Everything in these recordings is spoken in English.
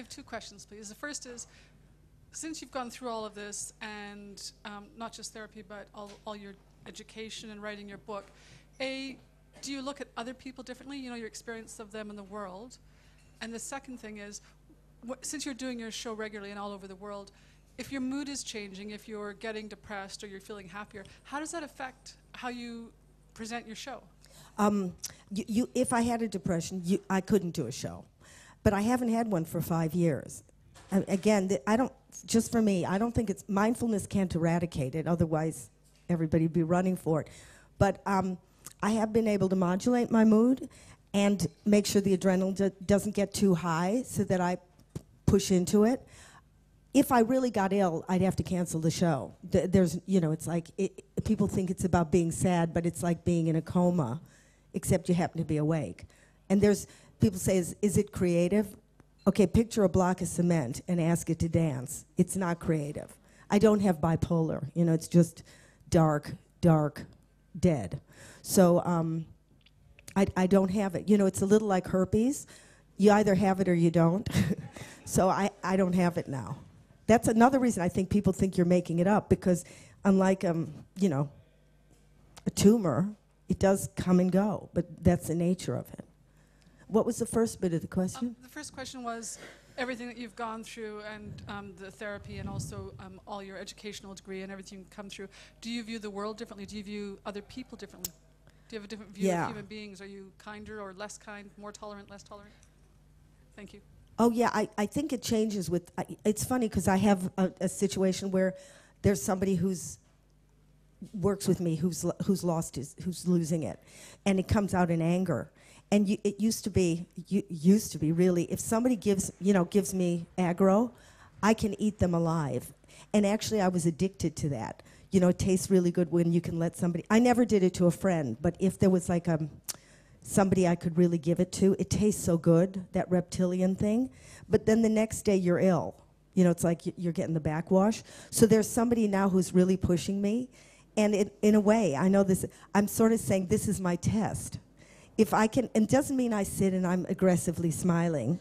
have two questions, please. The first is, since you've gone through all of this, and not just therapy, but all your education and writing your book, do you look at other people differently, you know, your experience of them in the world? And the second thing is, since you're doing your show regularly and all over the world, if your mood is changing, if you're getting depressed or you're feeling happier, how does that affect how you present your show? If I had a depression, I couldn't do a show. But I haven't had one for 5 years. Again, just for me, I don't think mindfulness can't eradicate it, otherwise everybody would be running for it. But I have been able to modulate my mood and make sure the adrenaline doesn't get too high so that I push into it. If I really got ill, I'd have to cancel the show. It's like, people think it's about being sad, but it's like being in a coma, except you happen to be awake. And people say, is it creative? Okay, picture a block of cement and ask it to dance. It's not creative. I don't have bipolar, it's just dark, dead. So I don't have it. It's a little like herpes. You either have it or you don't. So I don't have it now. That's another reason I think people think you're making it up, because unlike, a tumor, it does come and go, but that's the nature of it. What was the first bit of the question? The first question was everything that you've gone through and the therapy and also all your educational degree and everything you've come through. Do you view the world differently? Do you view other people differently? Do you have a different view of human beings? Are you kinder or less kind, more tolerant, less tolerant? Thank you. Oh, yeah, I think it changes with, it's funny because I have a situation where there's somebody who's works with me who's losing it, and it comes out in anger. And it used to be really, if somebody gives me aggro, I can eat them alive. And actually I was addicted to that. It tastes really good when you can let somebody, I never did it to a friend, but if there was like somebody I could really give it to, it tastes so good, that reptilian thing. But then the next day you're ill. It's like you're getting the backwash. So there's somebody now who's really pushing me. And in a way, I know this, I'm sort of saying this is my test. If I can, and it doesn't mean I sit and I'm aggressively smiling.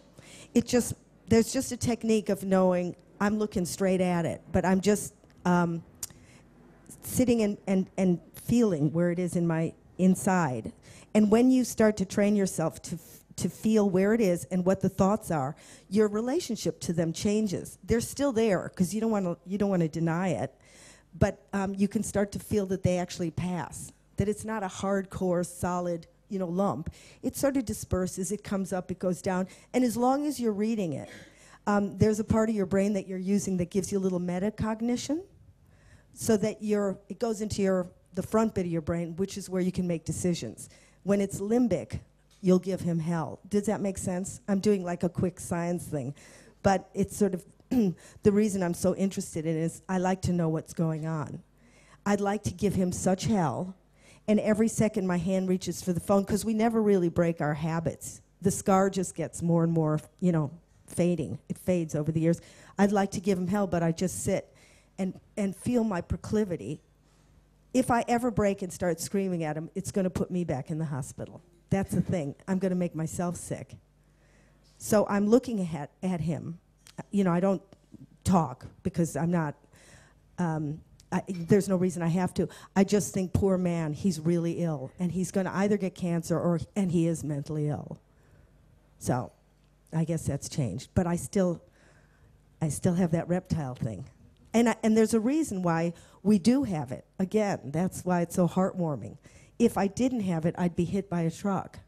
There's just a technique of knowing I'm looking straight at it, but I'm just sitting and feeling where it is in my inside. And when you start to train yourself to feel where it is and what the thoughts are, your relationship to them changes. They're still there because you don't want to deny it, but you can start to feel that they actually pass. That it's not a hardcore, solid, lump. It sort of disperses, it comes up, it goes down, and as long as you're reading it, there's a part of your brain that you're using that gives you a little metacognition, so that it goes into the front bit of your brain, which is where you can make decisions. When it's limbic, you'll give him hell. Does that make sense? I'm doing like a quick science thing, but it's sort of, the reason I'm so interested in it is I like to know what's going on. I'd like to give him such hell. And every second my hand reaches for the phone, because we never really break our habits. The scar just gets more and more, fading. It fades over the years. I'd like to give him hell, but I just sit and feel my proclivity. If I ever break and start screaming at him, it's going to put me back in the hospital. That's the thing. I'm going to make myself sick. So I'm looking at him. I don't talk because I'm not... there's no reason I have to. I just think, poor man, he's really ill, and he's going to either get cancer and he is mentally ill. So, I guess that's changed. But I still have that reptile thing, and there's a reason why we do have it. Again, that's why it's so heartwarming. If I didn't have it, I'd be hit by a truck.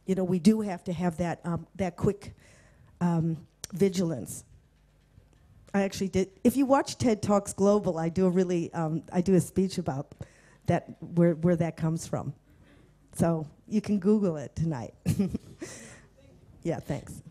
We do have to have that quick vigilance. I actually did. If you watch TED Talks Global, I do a speech about that, where that comes from. So you can Google it tonight. Yeah, thanks.